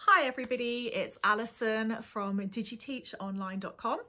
Hi everybody, it's Alison from digiteachonline.com.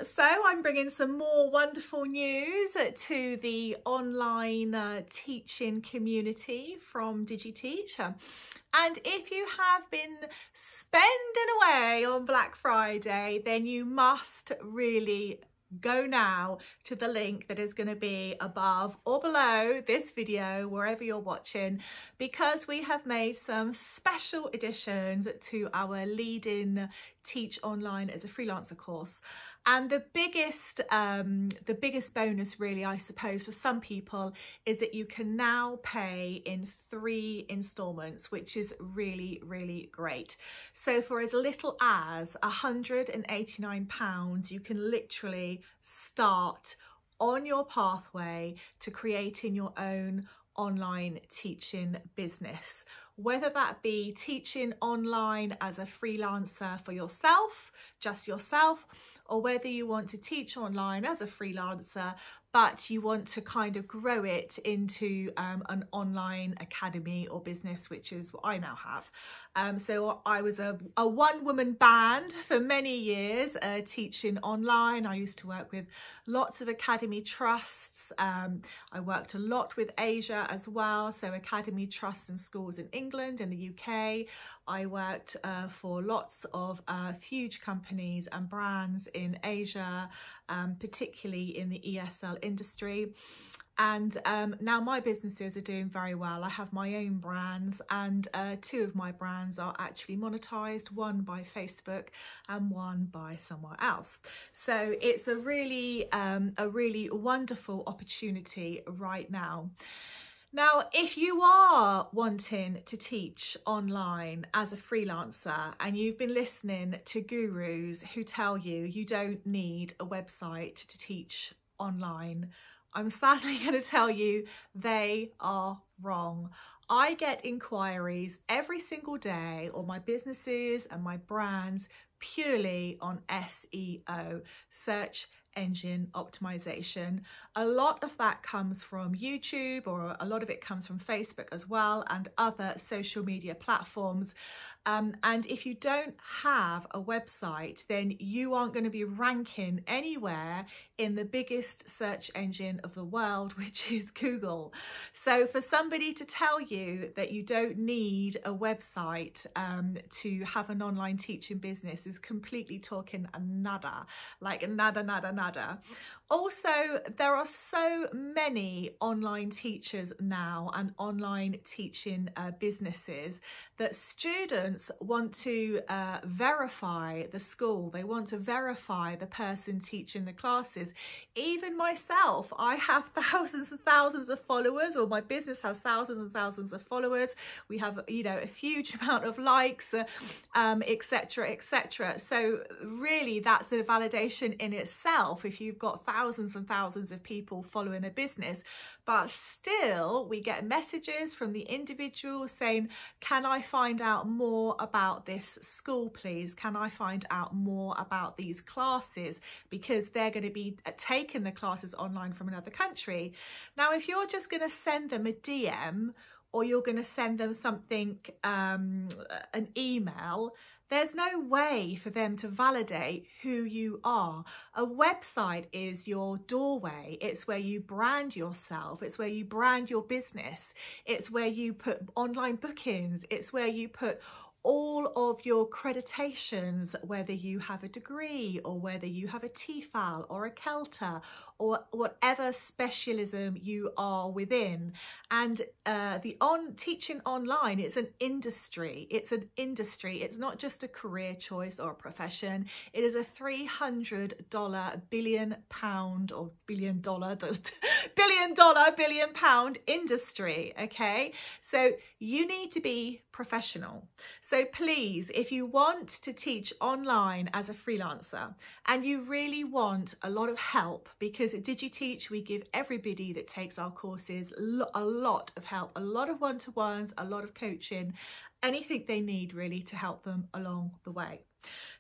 So I'm bringing some more wonderful news to the online teaching community from DigiTeach. And if you have been spending away on Black Friday, then you must really go now to the link that is going to be above or below this video, wherever you're watching, because we have made some special additions to our leading Teach Online as a Freelancer course. And the biggest bonus really, I suppose, for some people is that you can now pay in 3 installments, which is really, really great. So for as little as £189, you can literally start on your pathway to creating your own online teaching business, whether that be teaching online as a freelancer for yourself, just yourself, or whether you want to teach online as a freelancer but you want to kind of grow it into an online academy or business, which is what I now have. So I was a one-woman band for many years teaching online. I used to work with lots of academy trusts. I worked a lot with Asia as well, so academy trusts and schools in England and the UK. I worked for lots of huge companies and brands in Asia, particularly in the ESL industry. And now my businesses are doing very well. I have my own brands, and 2 of my brands are actually monetized, one by Facebook and one by somewhere else. So it's a really wonderful opportunity right now. Now, if you are wanting to teach online as a freelancer and you've been listening to gurus who tell you you don't need a website to teach online, I'm sadly going to tell you they are wrong. I get inquiries every single day on my businesses and my brands purely on SEO, search engine optimization. A lot of that comes from YouTube, or a lot of it comes from Facebook as well, and other social media platforms. And if you don't have a website, then you aren't going to be ranking anywhere in the biggest search engine of the world, which is Google. So for somebody to tell you that you don't need a website to have an online teaching business is completely talking nada, like nada. Also, there are so many online teachers now and online teaching businesses that students want to verify the school. They want to verify the person teaching the classes. Even myself, I have thousands and thousands of followers, or my business has thousands and thousands of followers. We have, you know, a huge amount of likes, etc., etc. So really, that's a validation in itself if you've got thousands and thousands of people following a business. But still, we get messages from the individual saying, can I find out more about this school, please? Can I find out more about these classes? Because they're going to be taking the classes online from another country. Now, if you're just going to send them a DM, or you're going to send them something, an email, there's no way for them to validate who you are. A website is your doorway. It's where you brand yourself. It's where you brand your business. It's where you put online bookings. It's where you put all of your accreditations, whether you have a degree or whether you have a TEFL or a CELTA or whatever specialism you are within. And teaching online, it's an industry. It's an industry. It's not just a career choice or a profession. It is a $300 billion pound industry. Okay, so you need to be professional. So please, if you want to teach online as a freelancer and you really want a lot of help, because at DigiTeach we give everybody that takes our courses a lot of help, a lot of one-to-ones, a lot of coaching, anything they need really to help them along the way.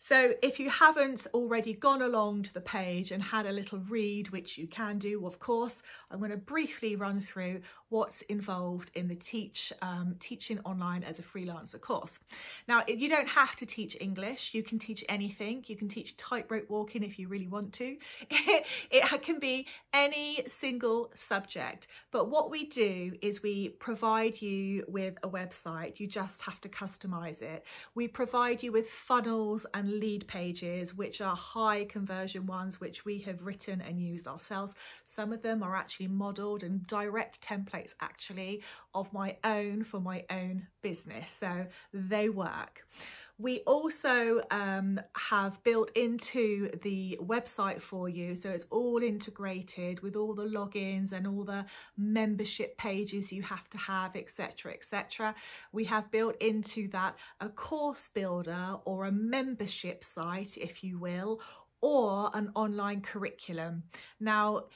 So if you haven't already gone along to the page and had a little read, which you can do, of course, I'm going to briefly run through what's involved in the Teaching Online as a Freelancer course. Now, you don't have to teach English. You can teach anything. You can teach tightrope walking if you really want to. It can be any single subject. But what we do is we provide you with a website. You just have to customize it. We provide you with funnels and lead pages, which are high conversion ones, which we have written and used ourselves. Some of them are actually modeled and direct templates actually of my own for my own business, so they work. We also have built into the website for you, so it's all integrated with all the logins and all the membership pages you have to have, etc, etc. We have built into that a course builder or a membership site, if you will, or an online curriculum. Now,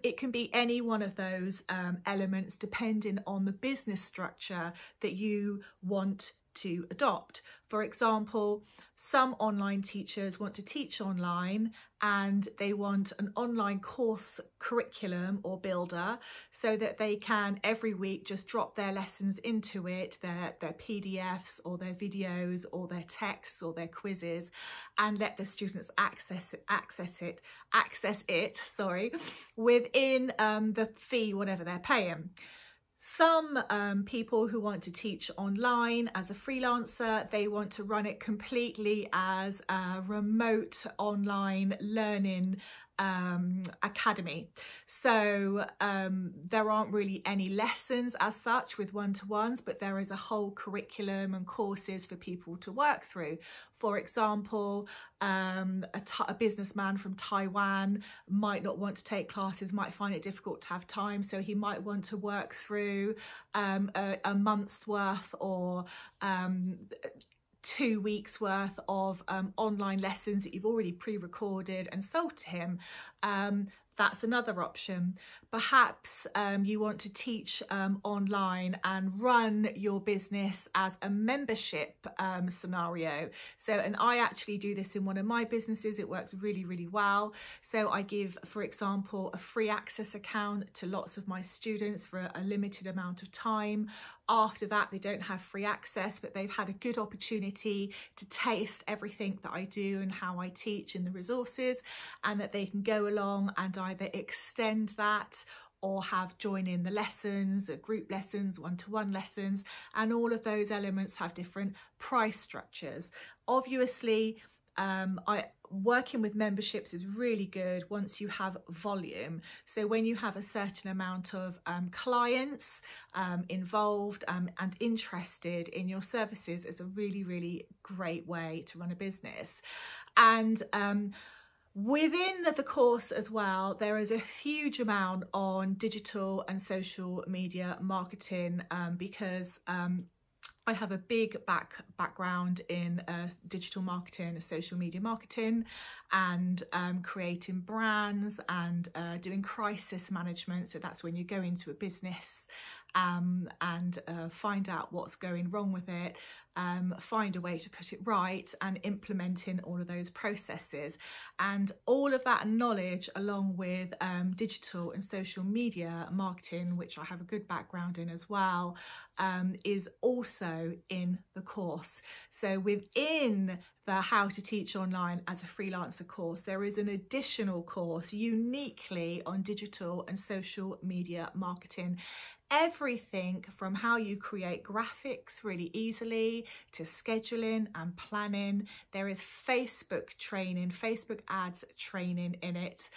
it can be any one of those elements depending on the business structure that you want to adopt. For example, some online teachers want to teach online and they want an online course curriculum or builder so that they can every week just drop their lessons into it, their PDFs or their videos or their texts or their quizzes, and let the students access it within the fee, whatever they're paying. Some people who want to teach online as a freelancer, they want to run it completely as a remote online learning academy. So there aren't really any lessons as such with one-to-ones, but there is a whole curriculum and courses for people to work through. For example, a businessman from Taiwan might not want to take classes, might find it difficult to have time, so he might want to work through a month's worth or 2 weeks worth of online lessons that you've already pre-recorded and sold to him. That's another option. Perhaps you want to teach online and run your business as a membership scenario. So, and I actually do this in one of my businesses. It works really, really well. So I give, for example, a free access account to lots of my students for a limited amount of time. After that, they don't have free access, but they've had a good opportunity to taste everything that I do and how I teach and the resources, and that they can go along and either extend that or have join in the lessons, group lessons, one-to-one lessons, and all of those elements have different price structures. Obviously, working with memberships is really good once you have volume. So when you have a certain amount of clients involved and interested in your services, it's a really, really great way to run a business. And within the course as well, there is a huge amount on digital and social media marketing because I have a big background in digital marketing, social media marketing, and creating brands and doing crisis management. So that's when you go into a business and find out what's going wrong with it, find a way to put it right, and implementing all of those processes. And all of that knowledge, along with digital and social media marketing, which I have a good background in as well, is also in the course. So within the How to Teach Online as a Freelancer course, there is an additional course uniquely on digital and social media marketing. Everything from how you create graphics really easily to scheduling and planning. There is Facebook training, Facebook ads training in it.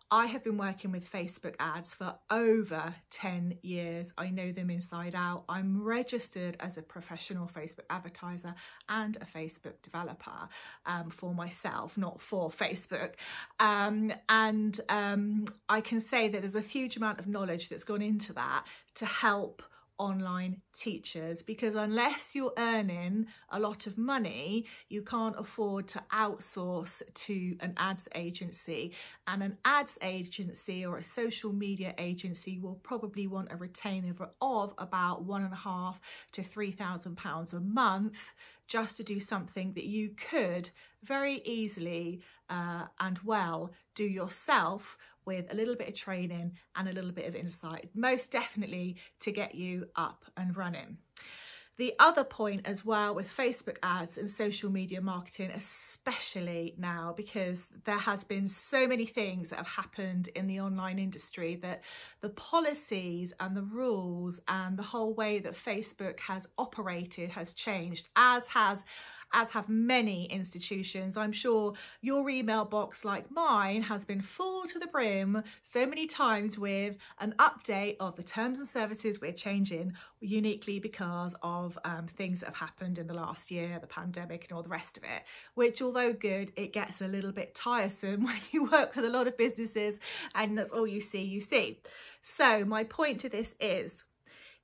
I have been working with Facebook ads for over 10 years. I know them inside out. I'm registered as a professional Facebook advertiser and a Facebook developer for myself, not for Facebook. I can say that there's a huge amount of knowledge that's gone into that to help online teachers, because unless you're earning a lot of money, you can't afford to outsource to an ads agency, and an ads agency or a social media agency will probably want a retainer of about £1,500 to £3,000 a month just to do something that you could very easily and well do yourself with a little bit of training and a little bit of insight, most definitely to get you up and running. The other point as well with Facebook ads and social media marketing, especially now, because there has been so many things that have happened in the online industry, that the policies and the rules and the whole way that Facebook has operated has changed, as have many institutions. I'm sure your email box, like mine, has been full to the brim so many times with an update of the terms and services we're changing uniquely because of things that have happened in the last year, the pandemic and all the rest of it, which, although good, it gets a little bit tiresome when you work with a lot of businesses and that's all you see. So my point to this is,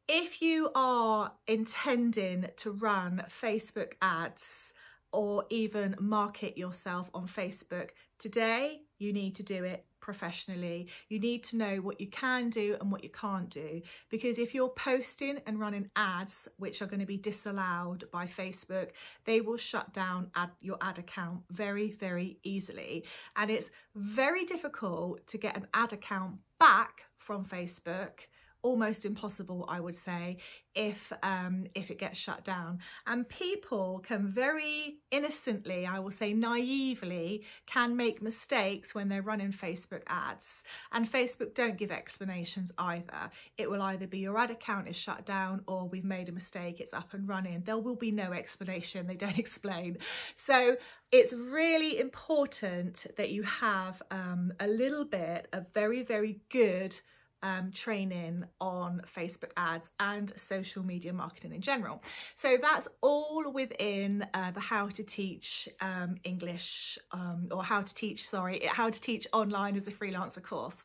if you are intending to run Facebook ads or even market yourself on Facebook today, you need to do it professionally. You need to know what you can do and what you can't do, because if you're posting and running ads which are going to be disallowed by Facebook, they will shut down your ad account very, very easily. And it's very difficult to get an ad account back from Facebook, almost impossible, I would say, if it gets shut down. And people can very innocently, I will say naively, can make mistakes when they're running Facebook ads. And Facebook don't give explanations either. It will either be your ad account is shut down, or we've made a mistake, it's up and running. There will be no explanation. They don't explain. So it's really important that you have a little bit of very, very good training on Facebook ads and social media marketing in general. So that's all within the How to Teach English or How to Teach Online as a Freelancer course.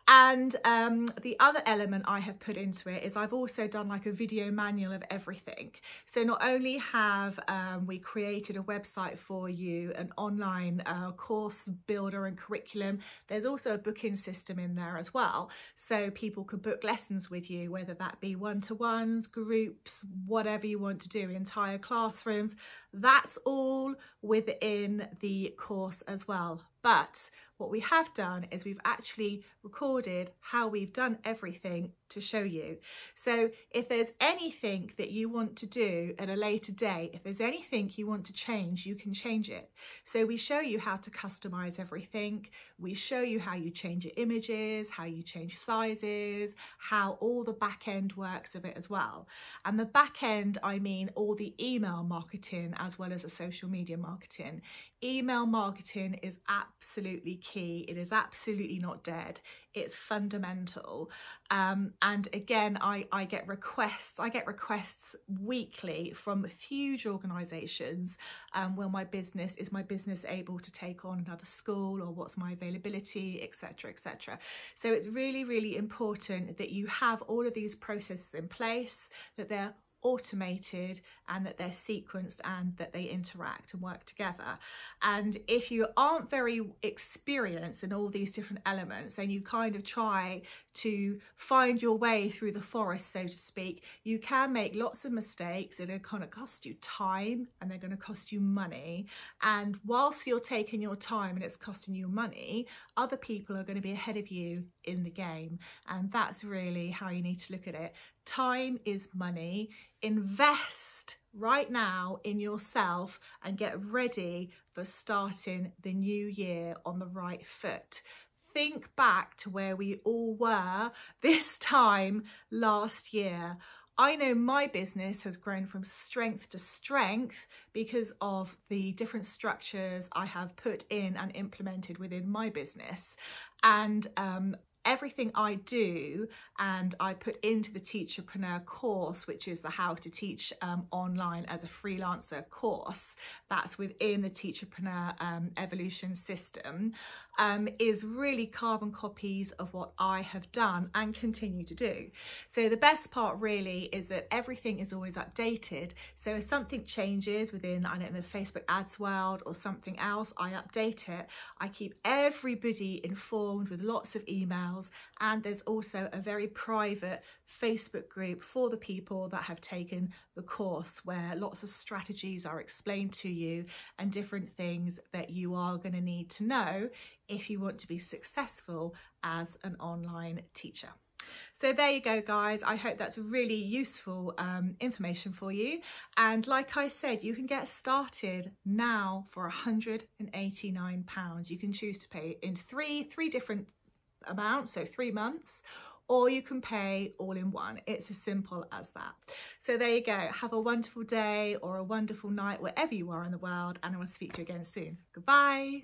And the other element I have put into it is I've also done like a video manual of everything. So not only have we created a website for you, an online course builder and curriculum, there's also a booking system in there as well. So people could book lessons with you, whether that be one-to-ones, groups, whatever you want to do, entire classrooms. That's all within the course as well. But what we have done is we've actually recorded how we've done everything to show you. So if there's anything that you want to do at a later date, if there's anything you want to change, you can change it. So we show you how to customize everything. We show you how you change your images, how you change sizes, how all the back end works of it as well. And the back end, I mean all the email marketing as well as the social media marketing. Email marketing is absolutely key. It is absolutely not dead. It's fundamental. And again, I get requests weekly from huge organizations. Will my business able to take on another school, or what's my availability, etc., etc. So it's really, really important that you have all of these processes in place, that they're automated and that they're sequenced and that they interact and work together. And if you aren't very experienced in all these different elements and you kind of try to find your way through the forest, so to speak, you can make lots of mistakes. They're going to cost you time and they're going to cost you money. And whilst you're taking your time and it's costing you money, other people are going to be ahead of you in the game. And that's really how you need to look at it. Time is money. Invest right now in yourself and get ready for starting the new year on the right foot. Think back to where we all were this time last year. I know my business has grown from strength to strength because of the different structures I have put in and implemented within my business. And everything I do and I put into the Teacherpreneur course, which is the How to Teach Online as a Freelancer course that's within the Teacherpreneur evolution system, is really carbon copies of what I have done and continue to do. So the best part really is that everything is always updated. So if something changes within, I don't know, the Facebook ads world or something else, I update it. I keep everybody informed with lots of emails, and there's also a very private Facebook group for the people that have taken the course, where lots of strategies are explained to you and different things that you are going to need to know if you want to be successful as an online teacher. So there you go, guys. I hope that's really useful information for you. And like I said, you can get started now for £189. You can choose to pay in three different amounts, so 3 months, or you can pay all in one. It's as simple as that. So there you go. Have a wonderful day or a wonderful night wherever you are in the world, and I will speak to you again soon. Goodbye.